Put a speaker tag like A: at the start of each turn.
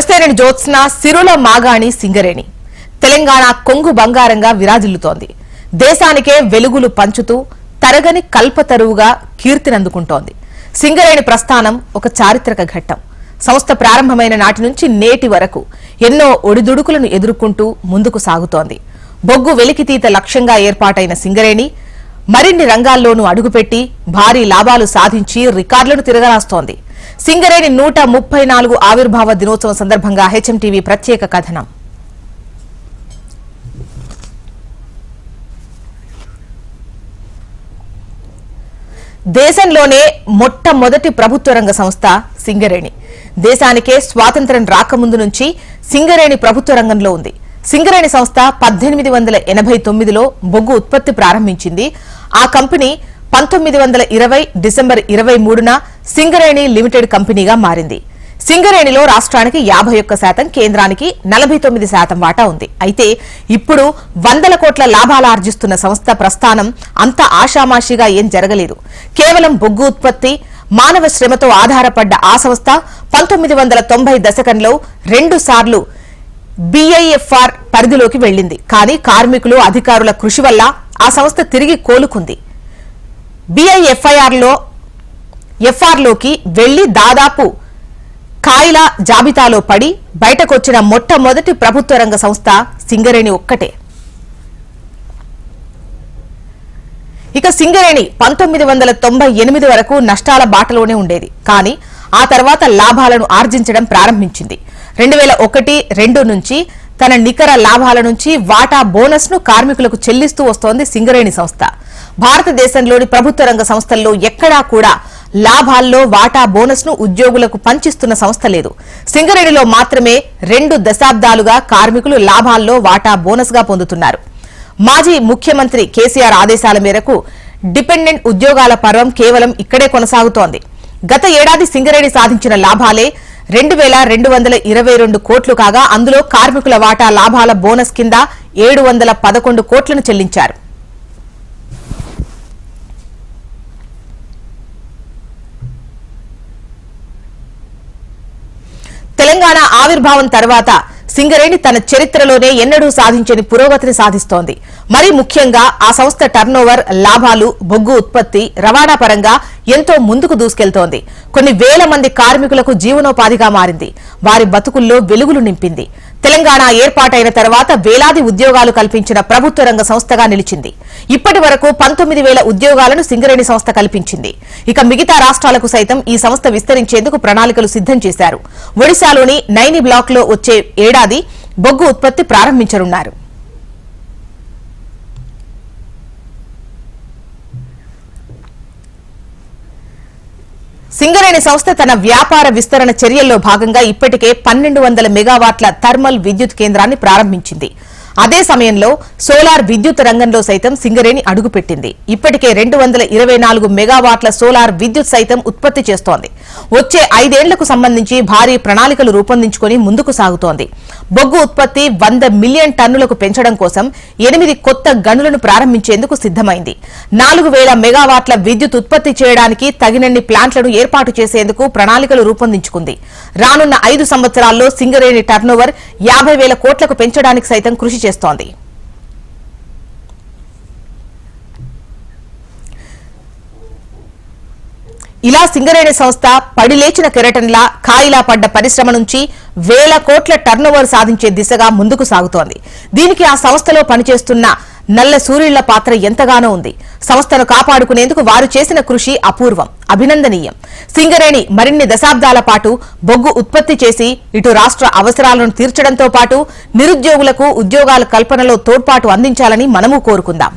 A: మెరసేని జ్యోత్స్న సిరుల మాగాణి సింగరేణి తెలంగాణ కొంగు బంగారంగా విరాజిల్లుతోంది. దేశానికే వెలుగులు పంచుతూ తరగని కల్పతరువుగా కీర్తినందుకుంటోంది. సింగరేణి ప్రస్థానం ఒక చారిత్రక ఘట్టం. సంస్థ ప్రారంభమైన నాటి నుంచి నేటి వరకు ఎన్నో ఒడిదుడుకులను ఎదుర్కొంటూ ముందుకు సాగుతోంది. బొగ్గు వెలికితీత లక్ష్యంగా ఏర్పాటైన సింగరేణి మరిన్ని రంగాల్లోనూ అడుగుపెట్టి భారీ లాభాలు సాధించి రికార్డులను తిరగరాస్తోంది. సింగరేణి 134 ఆవిర్భావ దినోత్సవం సందర్భంగా హెచ్ఎంటీవీ ప్రత్యేక కథనం. దేశంలోనే మొట్టమొదటి ప్రభుత్వ రంగ సంస్థ సింగరేణి. దేశానికే స్వాతంత్ర్యం రాకముందు నుంచి సింగరేణి ప్రభుత్వ రంగంలో ఉంది. సింగరేణి సంస్థ 1889లో బొగ్గు ఉత్పత్తి ప్రారంభించింది. ఆ కంపెనీ 1920 డిసెంబర్ 23న సింగరేణి లిమిటెడ్ కంపెనీగా మారింది. సింగరేణిలో రాష్ట్రానికి 51%, కేంద్రానికి 49% వాటా ఉంది. అయితే ఇప్పుడు 100 కోట్ల లాభాలు ఆర్జిస్తున్న సంస్థ ప్రస్థానం అంత ఆషామాషిగా ఏం జరగలేదు. కేవలం బొగ్గు ఉత్పత్తి, మానవ శ్రమతో ఆధారపడ్డ ఆ సంస్థ 1990 దశకంలో 2 సార్లు బీఐఎఫ్ఆర్ పరిధిలోకి వెళ్లింది. కానీ కార్మికులు, అధికారుల కృషి వల్ల ఆ సంస్థ తిరిగి కోలుకుంది. బీఐఎఫ్ఆర్లోకి వెళ్లి దాదాపు కాయిల జాబితాలో పడి బయటకొచ్చిన మొట్టమొదటి ప్రభుత్వ రంగ సంస్థ సింగరేణి ఒక్కటే. ఇక సింగరేణి 1998 వరకు నష్టాల బాటలోనే ఉండేది. కానీ ఆ తర్వాత లాభాలను ఆర్జించడం ప్రారంభించింది. 2001-2 నుంచి తన నికర లాభాల నుంచి వాటా బోనస్ ను కార్మికులకు చెల్లిస్తూ వస్తోంది సింగరేణి సంస్థ. భారతదేశంలోని ప్రభుత్వ రంగ సంస్థల్లో ఎక్కడా కూడా లాభాల్లో వాటా బోనస్ ను ఉద్యోగులకు పంచిస్తున్న సంస్థ లేదు. సింగరేణిలో మాత్రమే 2 దశాబ్దాలుగా కార్మికులు లాభాల్లో వాటా బోనస్ గా పొందుతున్నారు. మాజీ ముఖ్యమంత్రి కేసీఆర్ ఆదేశాల మేరకు డిపెండెంట్ ఉద్యోగాల పర్వం కేవలం ఇక్కడే కొనసాగుతోంది. గత ఏడాది సింగరేణి సాధించిన లాభాలే 2222 కోట్లు కాగా అందులో కార్మికుల వాటా లాభాల బోనస్ కింద 711 కోట్లను చెల్లించారు. తెలంగాణ ఆవిర్భావం తర్వాత సింగరేణి తన చరిత్రలోనే ఎన్నడూ సాధించని పురోగతిని సాధిస్తోంది. మరి ముఖ్యంగా ఆ సంస్థ టర్నోవర్, లాభాలు, బొగ్గు ఉత్పత్తి, రవాణా పరంగా ఎంతో ముందుకు దూసుకెళ్తోంది. కొన్ని వేల మంది కార్మికులకు జీవనోపాధిగా మారింది. వారి బతుకుల్లో వెలుగులు నింపింది. తెలంగాణ ఏర్పాటైన తర్వాత వేలాది ఉద్యోగాలు కల్పించిన ప్రభుత్వ రంగ సంస్థగా నిలిచింది. ఇప్పటి వరకు 19,000 ఉద్యోగాలను సింగరేణి సంస్థ కల్పించింది. ఇక మిగతా రాష్ట్రాలకు సైతం ఈ సంస్థ విస్తరించేందుకు ప్రణాళికలు సిద్దం చేశారు. ఒడిశాలోని నైని బ్లాక్ లో వచ్చే ఏడాది బొగ్గు ఉత్పత్తి ప్రారంభించనున్నారు. సింగరేణి సంస్థ తన వ్యాపార విస్తరణ చర్యల్లో భాగంగా ఇప్పటికే 1200 మెగావాట్ల థర్మల్ విద్యుత్ కేంద్రాన్ని ప్రారంభించింది. అదే సమయంలో సోలార్ విద్యుత్ రంగంలో సైతం సింగరేణి అడుగుపెట్టింది. ఇప్పటికే 224 మెగావాట్ల సోలార్ విద్యుత్ సైతం ఉత్పత్తి చేస్తోంది. వచ్చే 5 ఏళ్లకు సంబంధించి భారీ ప్రణాళికలు రూపొందించుకుని ముందుకు సాగుతోంది. బొగ్గు ఉత్పత్తి 100 మిలియన్ టన్నులకు పెంచడం కోసం 8 కొత్త గనులను ప్రారంభించేందుకు సిద్దమైంది. 4000 మెగావాట్ల విద్యుత్ ఉత్పత్తి చేయడానికి తగినన్ని ప్లాంట్లను ఏర్పాటు చేసేందుకు ప్రణాళికలు రూపొందించుకుంది. రానున్న 5 సంవత్సరాల్లో సింగరేణి టర్నోవర్ 50,000 కోట్లకు పెంచడానికి సైతం కృషి చేస్తోంది. ఇలా సింగరేణి సంస్థ పడిలేచిన కెరటన్లా కాయిలా పడ్డ పరిశ్రమ నుంచి 1000 కోట్ల టర్నోవర్ సాధించే దిశగా ముందుకు సాగుతోంది. దీనికి ఆ సంస్థలో పనిచేస్తున్న నల్ల సూర్యుళ్ల పాత్ర ఎంతగానో ఉంది. సంస్థను కాపాడుకునేందుకు వారు చేసిన కృషి అపూర్వం, అభినందనీయం. సింగరేణి మరిన్ని దశాబ్దాల పాటు బొగ్గు ఉత్పత్తి చేసి ఇటు రాష్ట్ర అవసరాలను తీర్చడంతో పాటు నిరుద్యోగులకు ఉద్యోగాల కల్పనలో తోడ్పాటు అందించాలని మనము కోరుకుందాం.